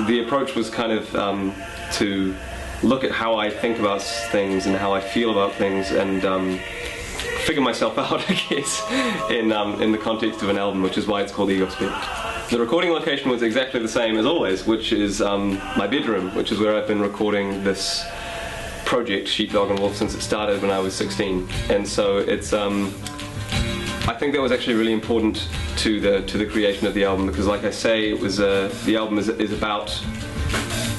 the approach was kind of to look at how I think about things and how I feel about things, and figure myself out, I guess, in the context of an album, which is why it's called Ego Speak. The recording location was exactly the same as always, which is my bedroom, which is where I've been recording this project, Sheepdog and Wolf, since it started when I was 16. And so it's, I think that was actually really important to the creation of the album, because like I say, it was the album is about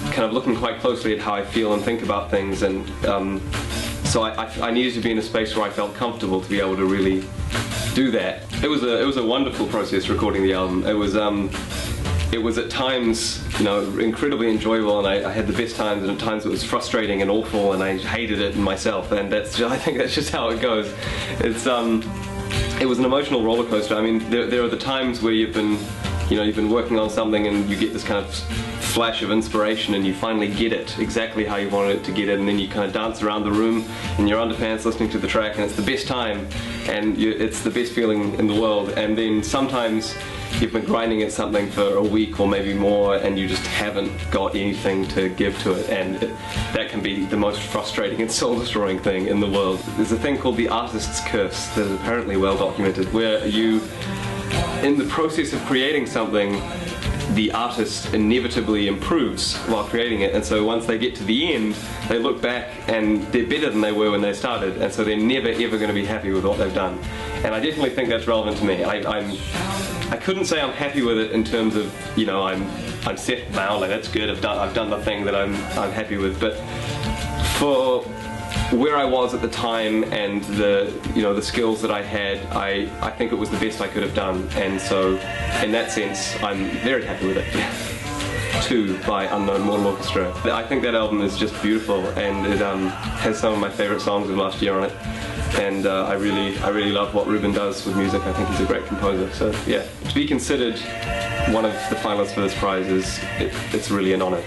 kind of looking quite closely at how I feel and think about things, and so I needed to be in a space where I felt comfortable to be able to really do that. It was a wonderful process recording the album. It was at times, you know, incredibly enjoyable, and I had the best times, and at times it was frustrating and awful, and I hated it in myself. And I think that's just how it goes. It was an emotional roller coaster. I mean, there are the times where you've been working on something and you get this kind of flash of inspiration and you finally get it exactly how you wanted it to get it, and then you kind of dance around the room in your underpants listening to the track, and it's the best time, and it's the best feeling in the world. And then sometimes you've been grinding at something for a week or maybe more, and you just haven't got anything to give to it, and that can be the most frustrating and soul-destroying thing in the world. There's a thing called the artist's curse that is apparently well documented, where you, in the process of creating something, the artist inevitably improves while creating it, and so once they get to the end, they look back and they're better than they were when they started, and so they're never ever going to be happy with what they've done. And I definitely think that's relevant to me. I couldn't say I'm happy with it in terms of, you know, I'm set now, like that's good, I've done the thing that I'm happy with, but for where I was at the time and the skills that I had, I think it was the best I could have done, and so in that sense I'm very happy with it. 2 by Unknown Mortal Orchestra. I think that album is just beautiful, and it has some of my favourite songs of last year on it, and I really love what Ruben does with music. I think he's a great composer, so yeah, to be considered one of the finalists for this prize it's really an honour.